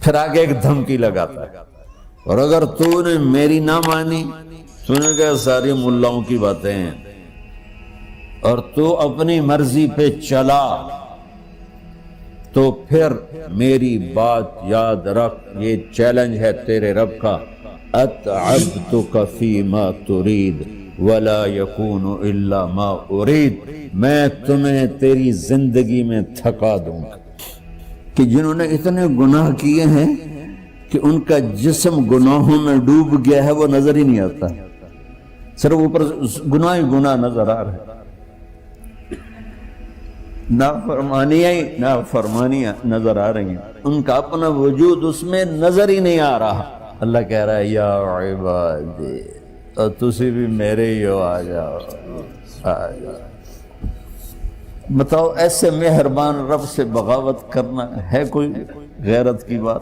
پھر آگے ایک دھمکی لگاتا ہے، اور اگر تو نے میری نہ مانی، تو نے کہا ساری ملاؤں کی باتیں ہیں، اور تو اپنی مرضی پہ چلا، تو پھر میری بات یاد رکھ، یہ چیلنج ہے تیرے رب کا، اتعبتک فیما ترید ولا یکون الا ما ارید، میں تمہیں تیری زندگی میں تھکا دوں گا۔ کہ جنہوں نے اتنے گناہ کیے ہیں کہ ان کا جسم گناہوں میں ڈوب گیا ہے، وہ نظر ہی نہیں آتا، صرف اوپر گناہ ہی گناہ نظر آ رہا ہے، نافرمانیاں نظر آ رہی ہیں، ان کا اپنا وجود اس میں نظر ہی نہیں آ رہا۔ اللہ کہہ رہا ہے یا عبادی، اور تسی بھی میرے ہی ہو، آ جاؤ آ جاؤ۔ بتاؤ ایسے مہربان رب سے بغاوت کرنا ہے کوئی غیرت کی بات؟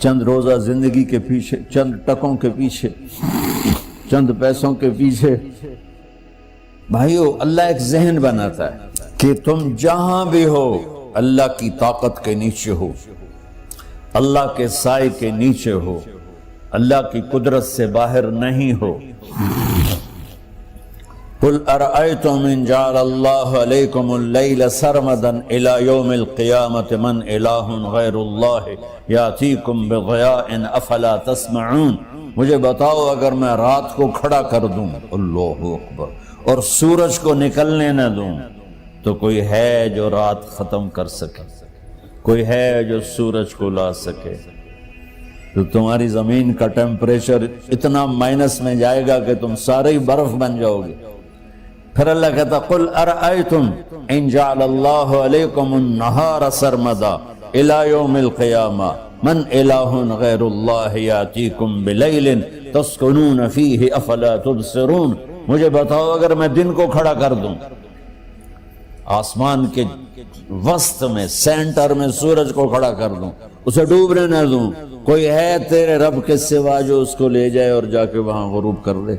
چند روزہ زندگی کے پیچھے، چند ٹکوں کے پیچھے، چند پیسوں کے پیچھے، بھائیو اللہ ایک ذہن بناتا ہے کہ تم جہاں بھی ہو اللہ کی طاقت کے نیچے ہو، اللہ کے سائے کے نیچے ہو، اللہ کی قدرت سے باہر نہیں ہو۔ قل ارأيتم ان جعل الله عليكم الليل سرمدا الى يوم القيامة من اله غير الله ياتيكم بضياء افلا تسمعون، مجھے بتاؤ اگر میں رات کو کھڑا کر دوں، اللہ اکبر، اور سورج کو نکلنے نہ دوں، تو کوئی ہے جو رات ختم کر سکے؟ کوئی ہے جو سورج کو لا سکے؟ تو تمہاری زمین کا ٹیمپریچر اتنا مائنس میں جائے گا کہ تم سارے ہی برف بن جاؤ گے۔ پھر اللہ کہتا قل ارأیتم ان جعل اللہ علیکم النہار سرمدا الى یوم القیامہ من الہ غیر اللہ یاتیکم بلیل تسکنون فیہ افلا تبصرون، مجھے بتاؤ اگر میں دن کو کھڑا کر دوں، آسمان کے وسط میں سینٹر میں سورج کو کھڑا کر دوں، اسے ڈوبنے نہ دوں، کوئی ہے تیرے رب کے سوا جو اس کو لے جائے اور جا کے وہاں غروب کر دے؟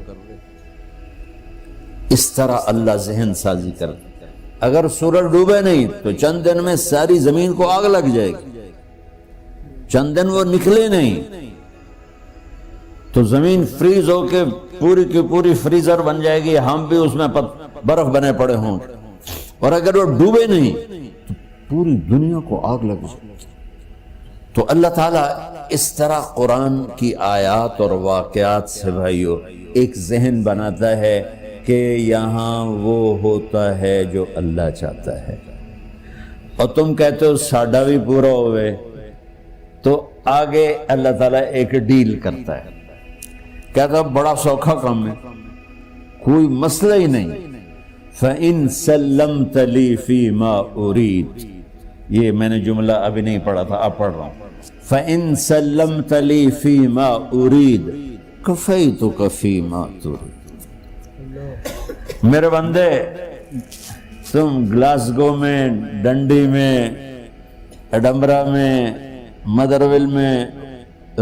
اس طرح اللہ ذہن سازی کر دیتا ہے۔ اگر سورج ڈوبے نہیں تو چند دن میں ساری زمین کو آگ لگ جائے گی، چند دن وہ نکلے نہیں تو زمین فریز ہو کے پوری کی پوری فریزر بن جائے گی، ہم بھی اس میں برف بنے پڑے ہوں، اور اگر وہ ڈوبے نہیں تو پوری دنیا کو آگ لگ جائے گی۔ تو اللہ تعالیٰ اس طرح قرآن کی آیات اور واقعات سے بھائیو ایک ذہن بناتا ہے کہ یہاں وہ ہوتا ہے جو اللہ چاہتا ہے، اور تم کہتے ہو ساڈا بھی پورا ہوئے، تو آگے اللہ تعالیٰ ایک ڈیل کرتا ہے، کہتا بڑا سوکھا کام ہے، کوئی مسئلہ ہی نہیں، فَإِن سَلَّمْتَ لِي فِي مَا أُرِيد، یہ میں نے جملہ ابھی نہیں پڑھا تھا، اب پڑھ رہا ہوں، فَإِن سَلَّمْتَ لِي فِي مَا أُرِيد كَفَيْتُكَ فِي مَا تُرِيد۔ میرے بندے، تم گلاسگو میں، ڈنڈی میں، ایڈمبرا میں، مدرول میں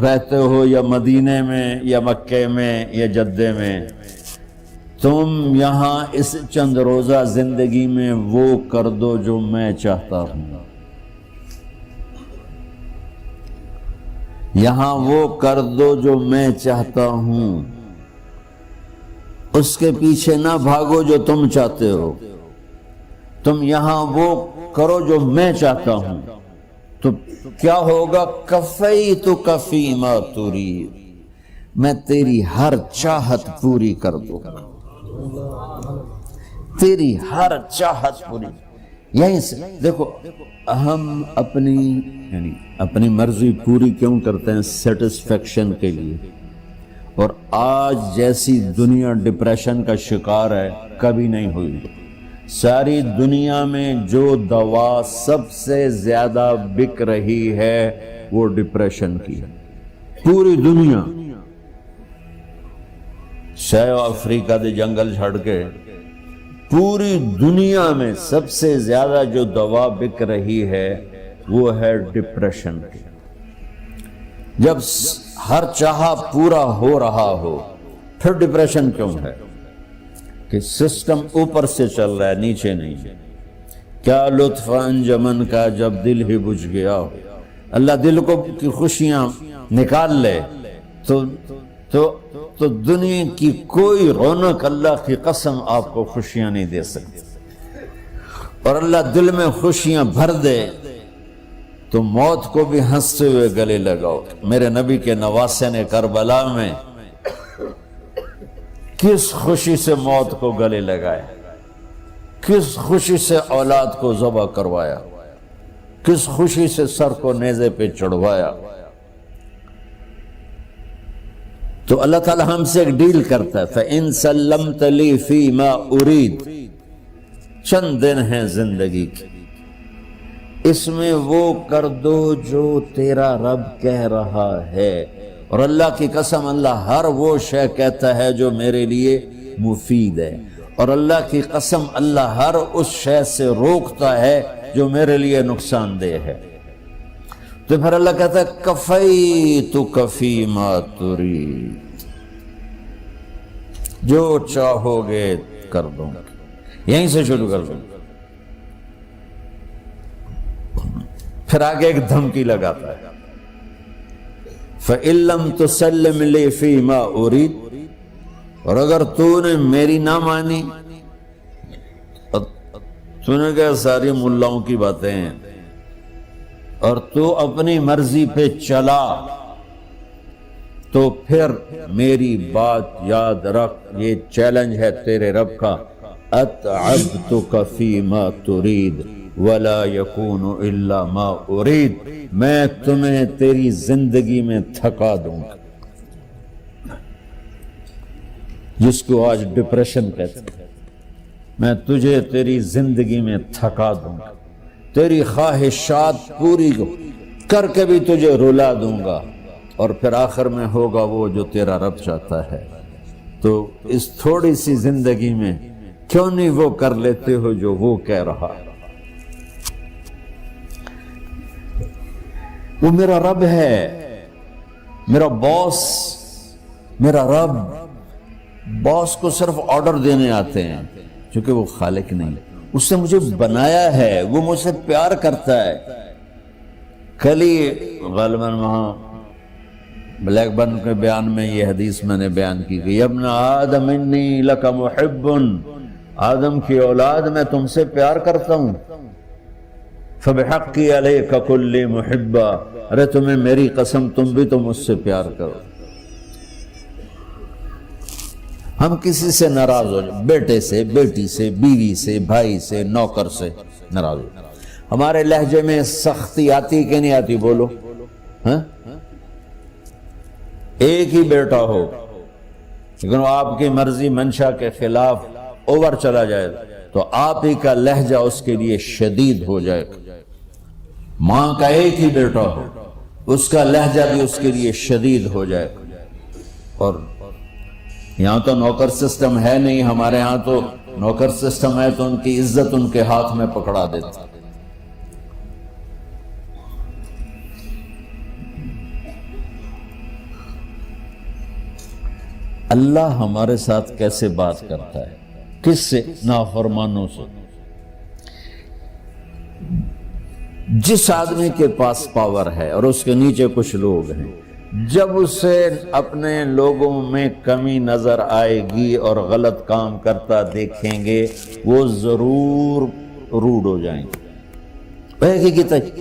رہتے ہو، یا مدینے میں، یا مکے میں، یا جدے میں، تم یہاں اس چند روزہ زندگی میں وہ کر دو جو میں چاہتا ہوں، یہاں وہ کر دو جو میں چاہتا ہوں، اس کے پیچھے نہ بھاگو جو تم چاہتے ہو، تم یہاں وہ کرو جو میں چاہتا ہوں، تو کیا ہوگا؟ کفیتک فیما ترید، میں تیری ہر چاہت پوری کر دوں گا، تیری ہر چاہت پوری۔ یہیں سے دیکھو ہم اپنی مرضی پوری کیوں کرتے ہیں؟ سیٹسفیکشن کے لیے۔ اور آج جیسی دنیا ڈپریشن کا شکار ہے کبھی نہیں ہوئی۔ ساری دنیا میں جو دوا سب سے زیادہ بک رہی ہے وہ ڈپریشن کی ہے، پوری دنیا، ساؤتھ افریقہ دے جنگل چھڑ کے پوری دنیا میں سب سے زیادہ جو دوا بک رہی ہے وہ ہے ڈپریشن کی۔ جب ہر چاہا پورا ہو رہا ہو پھر ڈپریشن کیوں ہے؟ کہ سسٹم اوپر سے چل رہا ہے، نیچے نہیں۔ کیا لطف انجمن کا جب دل ہی بجھ گیا ہو، اللہ دل کو کی خوشیاں نکال لے تو دنیا کی کوئی رونق اللہ کی قسم آپ کو خوشیاں نہیں دے سکتی، اور اللہ دل میں خوشیاں بھر دے تو موت کو بھی ہنستے ہوئے گلے لگاؤ۔ میرے نبی کے نواسے نے کربلا میں کس خوشی سے موت کو گلے لگایا، کس خوشی سے اولاد کو ذبح کروایا، کس خوشی سے سر کو نیزے پہ چڑھوایا۔ تو اللہ تعالی ہم سے ایک ڈیل کرتا ہے، فَإِن سَلَّمْتَ لِي فِي مَا أُرِيد، چند دن ہیں زندگی کی، اس میں وہ کر دو جو تیرا رب کہہ رہا ہے۔ اور اللہ کی قسم اللہ ہر وہ شے کہتا ہے جو میرے لیے مفید ہے، اور اللہ کی قسم اللہ ہر اس شے سے روکتا ہے جو میرے لیے نقصان دہ ہے۔ تو پھر اللہ کہتا ہے کفیتک فی ما ترید، جو چاہو گے کر دوں گا، یہیں سے شروع کر دوں گا۔ پھر آگے ایک دھمکی لگاتا ہے، فَإِن لَّمْ تُسَلِّمْ لِي فِي مَا أُرِيدُ، اور اگر تو نے میری نہ مانی، تو نے کہا ساری ملاؤں کی باتیں ہیں، اور تو اپنی مرضی پہ چلا، تو پھر میری بات یاد رکھ، یہ چیلنج ہے تیرے رب کا، أَتْعَبْتُكَ فِي مَا تُرِيدُ وَلَا يَكُونُ إِلَّا مَا أُرِيدُ، میں تمہیں تیری زندگی میں تھکا دوں گا، جس کو آج ڈپریشن کہتے ہیں، میں تجھے تیری زندگی میں تھکا دوں گا، تیری خواہشات پوری کر کے بھی تجھے رلا دوں گا، اور پھر آخر میں ہوگا وہ جو تیرا رب چاہتا ہے۔ تو اس تھوڑی سی زندگی میں کیوں نہیں وہ کر لیتے ہو جو وہ کہہ رہا ہے؟ وہ میرا رب ہے، میرا باس، میرا رب۔ باس کو صرف آرڈر دینے آتے ہیں، چونکہ وہ خالق نہیں، اس نے مجھے بنایا ہے، وہ مجھ سے پیار کرتا ہے۔ کل ہی غالباً وہاں بلیک برن کے بیان میں یہ حدیث میں نے بیان کی کہ ابن آدم انی لک محب، آدم کی اولاد میں تم سے پیار کرتا ہوں، فبحقی علیک کل محبا، ارے تمہیں میری قسم تم بھی تو مجھ سے پیار کرو۔ ہم کسی سے ناراض ہو جائیں، بیٹے سے، بیٹی سے، بیوی سے، بھائی سے، نوکر سے ناراض ہو، ہمارے لہجے میں سختی آتی کہ نہیں آتی؟ بولو ہاں؟ ایک ہی بیٹا ہو لیکن وہ آپ کی مرضی منشا کے خلاف اوور چلا جائے تو آپ ہی کا لہجہ اس کے لیے شدید ہو جائے گا۔ ماں کا ایک ہی بیٹا ہو، اس کا لہجہ بھی اس کے لیے شدید ہو جائے گا۔ اور یہاں تو نوکر سسٹم ہے نہیں، ہمارے ہاں تو نوکر سسٹم ہے تو ان کی عزت ان کے ہاتھ میں پکڑا دیتا۔ اللہ ہمارے ساتھ کیسے بات کرتا ہے؟ کس سے؟ نافرمانوں سے۔ جس آدمی کے پاس پاور ہے اور اس کے نیچے کچھ لوگ ہیں، جب اسے اپنے لوگوں میں کمی نظر آئے گی اور غلط کام کرتا دیکھیں گے، وہ ضرور روڈ ہو جائیں گے۔ ایک ہی کی تک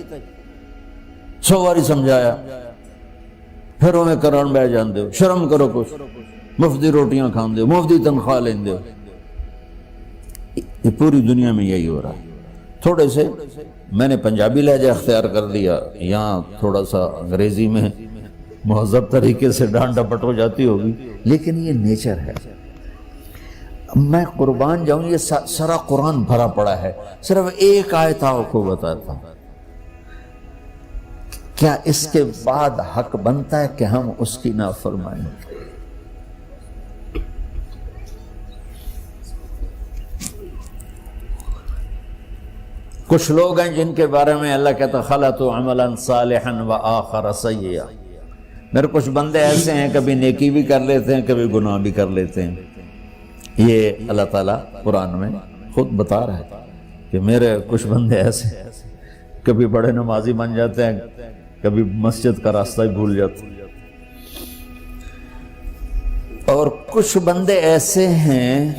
100 باری سمجھایا، پھر انہیں کرن بہ جان دے، شرم کرو، کچھ مفتی روٹیاں کھان دے، مفتی تنخواہ لین دے۔ یہ پوری دنیا میں یہی ہو رہا ہے۔ تھوڑے سے میں نے پنجابی لہجہ اختیار کر لیا، یہاں تھوڑا سا انگریزی میں مہذب طریقے سے ڈانٹ ڈپٹ ہو جاتی ہوگی، لیکن یہ نیچر ہے۔ میں قربان جاؤں، یہ سارا قرآن بھرا پڑا ہے، صرف ایک آیت آپ کو بتاتا ہوں۔ کیا اس کے بعد حق بنتا ہے کہ ہم اس کی نافرمانی کریں؟ کچھ لوگ ہیں جن کے بارے میں اللہ کہتا خلطوا عملا صالحا وآخر سیئا، میرے کچھ بندے ایسے ہیں کبھی نیکی بھی کر لیتے ہیں، کبھی گناہ بھی کر لیتے ہیں۔ یہ اللہ تعالیٰ قرآن میں خود بتا رہا ہے کہ میرے کچھ بندے ایسے ہیں، کبھی بڑے نمازی بن جاتے ہیں، کبھی مسجد کا راستہ ہی بھول جاتا. اور کچھ بندے ایسے ہیں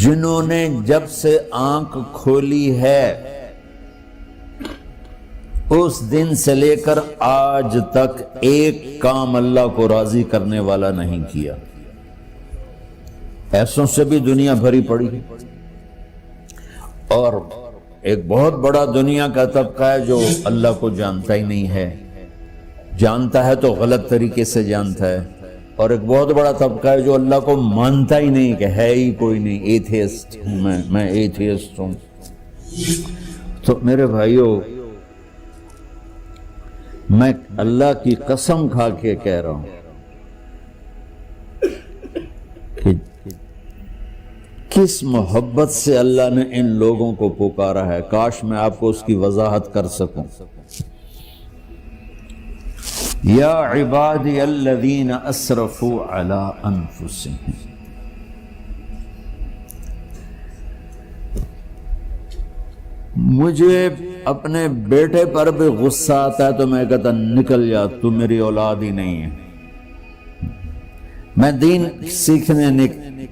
جنہوں نے جب سے آنکھ کھولی ہے اس دن سے لے کر آج تک ایک کام اللہ کو راضی کرنے والا نہیں کیا. ایسوں سے بھی دنیا بھری پڑی ہے. اور ایک بہت بڑا دنیا کا طبقہ ہے جو اللہ کو جانتا ہی نہیں ہے، جانتا ہے تو غلط طریقے سے جانتا ہے. اور ایک بہت بڑا طبقہ ہے جو اللہ کو مانتا ہی نہیں کہ ہے ہی کوئی نہیں. ایتھیسٹ ہوں میں ایتھیسٹ ہوں. تو میرے بھائیوں، میں اللہ کی قسم کھا کے کہہ رہا ہوں کہ کس محبت سے اللہ نے ان لوگوں کو پکارا ہے، کاش میں آپ کو اس کی وضاحت کر سکوں. یا عبادی الذین اسرفوا علی انفسہم. مجھے اپنے بیٹے پر بھی غصہ آتا ہے تو میں کہتا نکل جا، تو میری اولاد ہی نہیں ہے. میں دین سیکھنے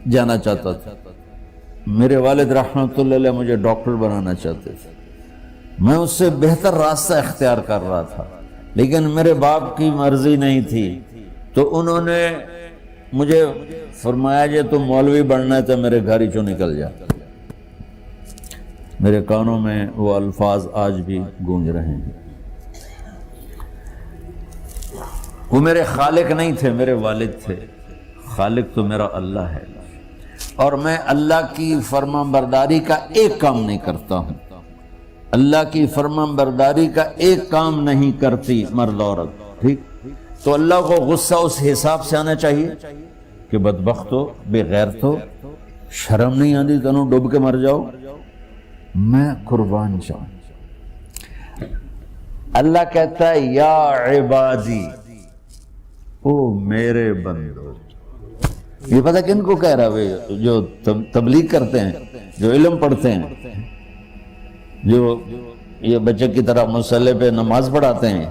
جانا چاہتا تھا. میرے والد رحمۃ اللہ علیہ مجھے ڈاکٹر بنانا چاہتے تھے. میں اس سے بہتر راستہ اختیار کر رہا تھا، لیکن میرے باپ کی مرضی نہیں تھی. تو انہوں نے مجھے فرمایا جی تم مولوی بننا ہے تو میرے گھر ہی چوں نکل جا. میرے کانوں میں وہ الفاظ آج بھی گونج رہے ہیں. وہ میرے خالق نہیں تھے، میرے والد تھے. خالق تو میرا اللہ ہے، اور میں اللہ کی فرمان برداری کا ایک کام نہیں کرتا ہوں. اللہ کی فرمان برداری کا ایک کام نہیں کرتی مرد عورت. ٹھیک، تو اللہ کو غصہ اس حساب سے آنا چاہیے کہ بدبخت ہو، بے غیرت ہو، شرم نہیں آتی تنوں ڈوب کے مر جاؤ. میں قربان جاؤں. اللہ کہتا ہے یا عبادی، او میرے بندو. یہ پتہ کن کو کہہ رہا ہے؟ جو تبلیغ کرتے ہیں، جو علم پڑھتے ہیں، جو یہ بچے کی طرح مصلی پہ نماز پڑھاتے ہیں،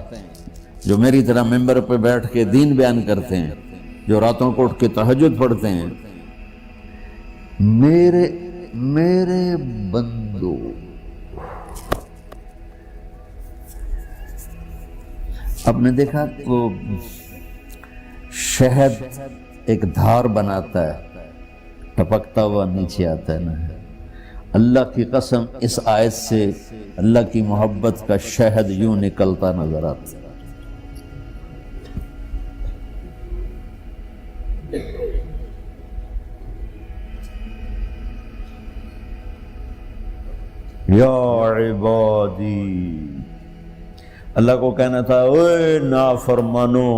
جو میری طرح ممبر پہ بیٹھ کے دین بیان کرتے ہیں، جو راتوں کو اٹھ کے تہجد پڑھتے ہیں. میرے بندو، آپ نے دیکھا وہ شہد ایک دھار بناتا ہے، ٹپکتا ہوا نیچے آتا ہے نا. اللہ کی قسم اس آیت سے اللہ کی محبت کا شہد یوں نکلتا نظر آتا ہے. یا عبادی، اللہ کو کہنا تھا اوے نافرمانو.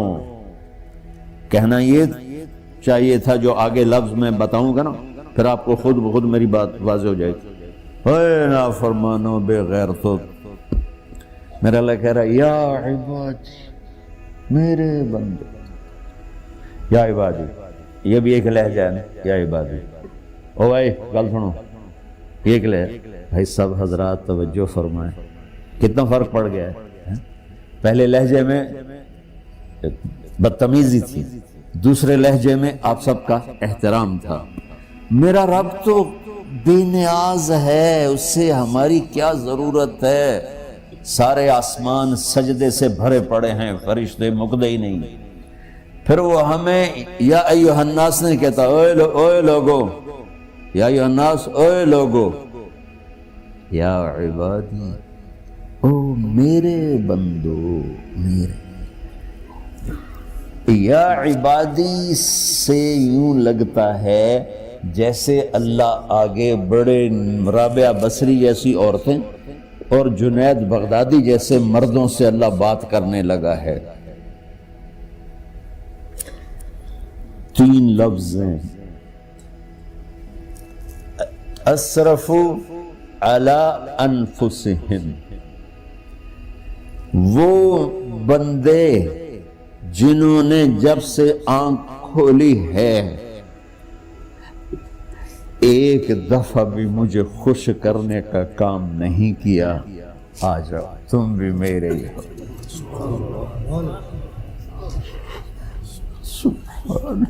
کہنا یہ چاہیے تھا جو آگے لفظ میں بتاؤں گا نا، پھر آپ کو خود بخود میری بات واضح ہو جائے گی. اوے نافرمانو، بے غیرتو. میرا اللہ کہہ رہا ہے یا عبادی، میرے بندے. یا عبادی یہ بھی ایک لہجہ ہے نا، یا عبادی. او بھائی گل سنو، ایک لہجہ. بھائی سب حضرات توجہ فرمائیں، کتنا فرق پڑ گیا ہے. پہلے لہجے میں بدتمیزی تھی، دوسرے لہجے میں آپ سب کا احترام تھا. میرا رب تو بے نیاز ہے، اس سے ہماری کیا ضرورت ہے. سارے آسمان سجدے سے بھرے پڑے ہیں، فرشتے مکدے ہی نہیں. پھر وہ ہمیں یا ایھا الناس نہیں کہتا، اوے لوگو، یا ایھا الناس، اوے لوگو. یا عبادی، او میرے بندو، میرے. یا عبادی سے یوں لگتا ہے جیسے اللہ آگے بڑے رابعہ بصری جیسی عورتیں اور جنید بغدادی جیسے مردوں سے اللہ بات کرنے لگا ہے. 3 لفظ ہیں، اسرفوا علی انفسہم. وہ بندے جنہوں نے جب سے آنکھ کھولی ہے ایک دفعہ بھی مجھے خوش کرنے کا کام نہیں کیا، آ جاؤ تم بھی میرے ہی ہو۔ سبحان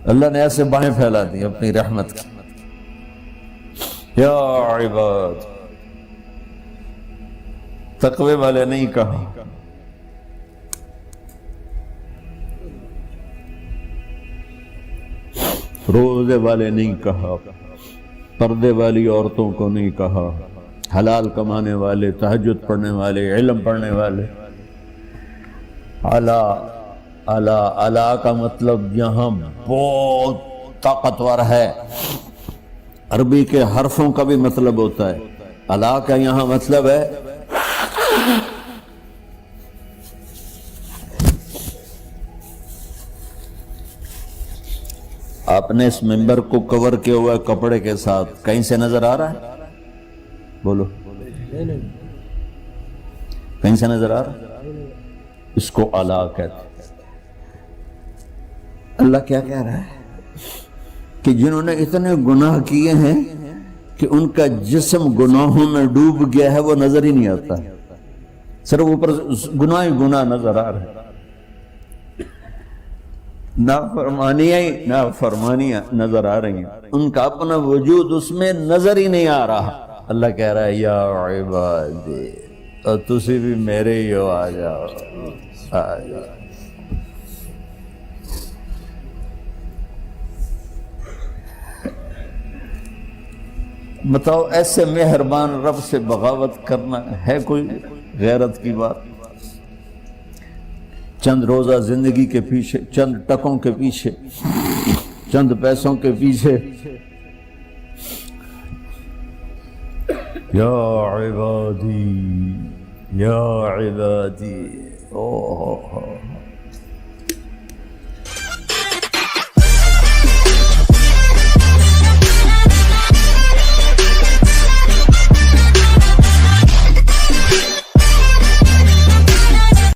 اللہ نے ایسے بائیں پھیلا دی اپنی رحمت کی۔ یا عباد، تقوی والے نہیں کہا، روزے والے نہیں کہا، پردے والی عورتوں کو نہیں کہا، حلال کمانے والے، تہجد پڑھنے والے، علم پڑھنے والے۔ اعلیٰ اعلیٰ اعلیٰ کا مطلب یہاں بہت طاقتور ہے، عربی کے حرفوں کا بھی مطلب ہوتا ہے۔ اعلیٰ کا یہاں مطلب ہے آپ نے اس ممبر کو کور کیا ہوا ہے کپڑے کے ساتھ، کہیں سے نظر آ رہا ہے؟ بولو، کہیں سے نظر آ رہا ہے؟ اس کو اعلیٰ کہتے ہیں۔ اللہ کیا کہہ رہا ہے کہ جنہوں نے اتنے گناہ کیے ہیں کہ ان کا جسم گناہوں میں ڈوب گیا ہے، وہ نظر ہی نہیں آتا، صرف اوپر گناہ ہی گناہ نظر آ رہا ہے، نافرمانیاں نظر آ رہی ہیں، ان کا اپنا وجود اس میں نظر ہی نہیں آ رہا۔ اللہ کہہ رہا ہے یا عبادی، اور تسی بھی میرے ہی ہو، آ جاؤ آ جاؤ۔ بتاؤ ایسے مہربان رب سے بغاوت کرنا ہے کوئی غیرت کی بات؟ چند روزہ زندگی کے پیچھے، چند ٹکوں کے پیچھے، چند پیسوں کے پیچھے، یا عبادی یا عبادی، اوہ